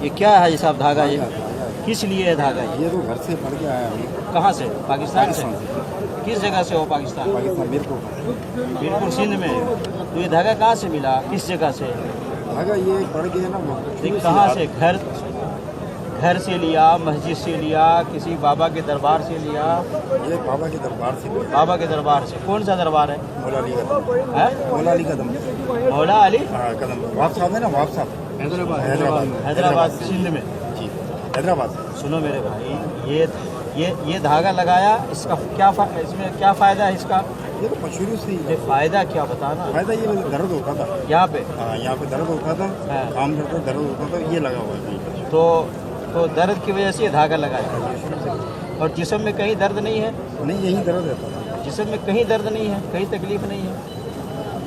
یہ کیا ہے یہ صاحب دھاگا؟ یہ کس لیے ہے دھاگا؟ یہ تو گھر سے پڑ کے آیا ہوں۔ کہاں سے؟ پاکستان سے؟ کس جگہ سے ہو پاکستان؟ پاکستان میرپور۔ میرپور سندھ میں۔ تو یہ دھاگا کہاں سے ملا؟ کس جگہ سے؟ دھاگا یہ پڑ گیا نا وہ کہاں سے؟ گھر سے لیا، مسجد سے لیا، کسی بابا کے دربار سے لیا؟ یہ بابا کے دربار سے لیا۔ بابا کے دربار سے۔ کون سا دربار ہے؟ مولا علی قدم۔ ہے؟ مولا علی قدم۔ مولا علی ہاں قدم۔ واب صاحب ہے نا، واب صاحب، حیدرآباد۔ حیدرآباد سندھ میں۔ جی حیدرآباد۔ سنو میرے بھائی، یہ دھاگا لگایا، اس کا کیا اس میں کیا فائدہ ہے اس کا؟ یہ تو شروع سے ہی یہ فائدہ کیا بتانا؟ فائدہ یہ درد ہوتا تھا یہاں پہ، ہاں یہاں پہ درد ہوتا تھا، ہاں۔ کام کرتا درد ہوتا تھا، یہ لگا ہوا ہے۔ تو درد کی وجہ سے یہ دھاگا لگایا، اور جسم میں کہیں درد نہیں ہے؟ نہیں یہی درد رہتا تھا۔ جسم میں کہیں درد نہیں ہے، کہیں تکلیف نہیں ہے؟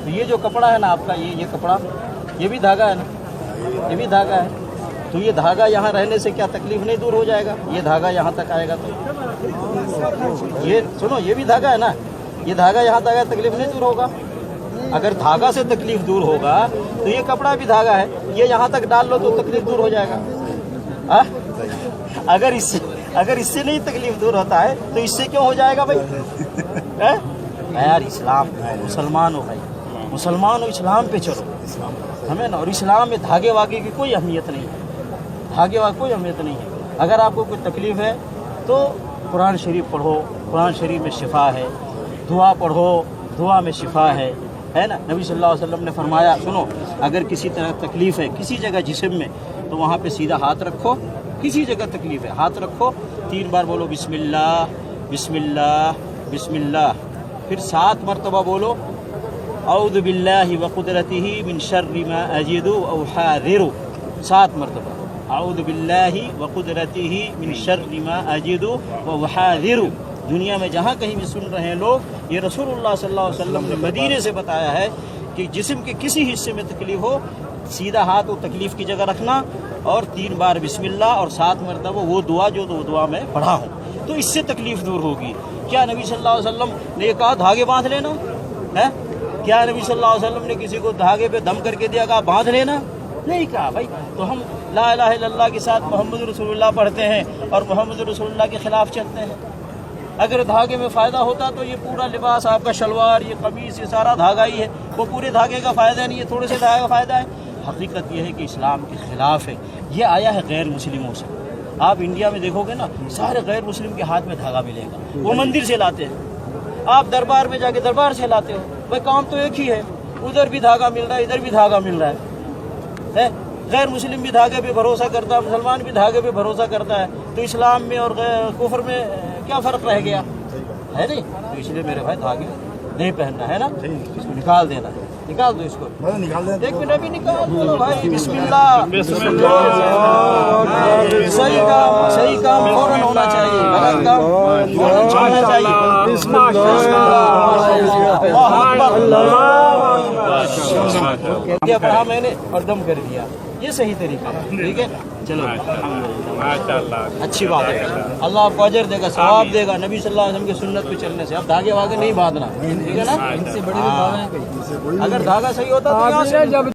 تو یہ جو کپڑا ہے نا آپ کا، یہ کپڑا، یہ بھی دھاگا ہے نا؟ یہ بھی دھاگا ہے۔ تو یہ دھاگا یہاں رہنے سے کیا تکلیف نہیں دور ہو جائے گا؟ یہ دھاگا یہاں تک آئے گا تو یہ سنو، یہ بھی دھاگا ہے نا، یہ دھاگا یہاں تک آئے گا، تکلیف نہیں دور ہوگا؟ اگر دھاگا سے تکلیف دور ہوگا تو یہ کپڑا بھی دھاگا ہے، یہ یہاں تک ڈال لو تو تکلیف دور ہو جائے گا۔ اگر اس سے نہیں تکلیف دور ہوتا ہے تو اس سے کیوں ہو جائے گا بھائی؟ یار اسلام، مسلمان ہو بھائی، مسلمان ہو، اسلام پہ چلو ہمیں نا۔ اور اسلام میں دھاگے واگے کی کوئی اہمیت نہیں ہے، دھاگے واگے کوئی اہمیت نہیں ہے۔ اگر آپ کو کوئی تکلیف ہے تو قرآن شریف پڑھو، قرآن شریف میں شفا ہے، دعا پڑھو، دعا میں شفا ہے نا۔ نبی صلی اللہ علیہ وسلم نے فرمایا، سنو، اگر کسی طرح تکلیف ہے کسی جگہ جسم میں تو وہاں پہ سیدھا ہاتھ رکھو، کسی جگہ تکلیف ہے ہاتھ رکھو، 3 بار بولو بسم اللہ بسم اللہ بسم اللہ، پھر 7 مرتبہ بولو اعوذ باللہ وقدرتہ من شر ما اجد او حاذر، 7 مرتبہ اعوذ باللہ وقدرتہ من شر ما اجد و حاذر۔ دنیا میں جہاں کہیں بھی سن رہے ہیں لوگ، یہ رسول اللہ صلی اللہ علیہ وسلم نے مدینے سے بتایا ہے کہ جسم کے کسی حصے میں تکلیف ہو، سیدھا ہاتھ وہ تکلیف کی جگہ رکھنا، اور 3 بار بسم اللہ، اور 7 مرتبہ وہ دعا جو دعا میں پڑھا ہوں، تو اس سے تکلیف دور ہوگی۔ کیا نبی صلی اللہ علیہ وسلم نے یہ کہا دھاگے باندھ لینا ہے؟ کیا نبی صلی اللہ علیہ وسلم نے کسی کو دھاگے پہ دم کر کے دیا، کہا باندھ لینا؟ نہیں کہا بھائی۔ تو ہم لا الہ الا اللہ کے ساتھ محمد رسول اللہ پڑھتے ہیں اور محمد رسول اللہ کے خلاف چلتے ہیں۔ اگر دھاگے میں فائدہ ہوتا تو یہ پورا لباس آپ کا، شلوار، یہ قمیص، یہ سارا دھاگا ہی ہے، وہ پورے دھاگے کا فائدہ نہیں ہے، تھوڑے سے دھاگے کا فائدہ ہے۔ حقیقت یہ ہے کہ اسلام کے خلاف ہے، یہ آیا ہے غیر مسلموں سے۔ آپ انڈیا میں دیکھو گے نا، سارے غیر مسلم کے ہاتھ میں دھاگا ملے گا، وہ مندر سے لاتے ہیں، آپ دربار میں جا کے دربار سے لاتے ہو، بھائی کام تو ایک ہی ہے، ادھر بھی دھاگا مل رہا ہے، ادھر بھی دھاگا مل رہا ہے۔ غیر مسلم بھی دھاگے پہ بھروسہ کرتا ہے، مسلمان بھی دھاگے پہ بھروسہ کرتا ہے، تو اسلام میں اور کفر میں کیا فرق رہ گیا ہے؟ نہیں، تو اس لیے میرے بھائی دھاگے نہیں پہننا ہے نا، اس کو نکال دینا، نکال دو اس کو، ایک منٹ ابھی نکال دو بھائی، بسم اللہ، صحیح کام فوراً ہونا چاہیے، غلط کام فوراً چھوڑنا چاہیے۔ کیا پڑھا میں نے اور دم کر دیا، یہ صحیح طریقہ ہے، ٹھیک ہے؟ چلو اچھی بات ہے، اللہ آپ کو اجر دے گا، ثواب دے گا نبی صلی اللہ علیہ وسلم کی سنت پہ چلنے سے۔ اب دھاگے واگے نہیں باندھنا، ٹھیک ہے نا؟ اگر دھاگا صحیح ہوتا تو یہاں سے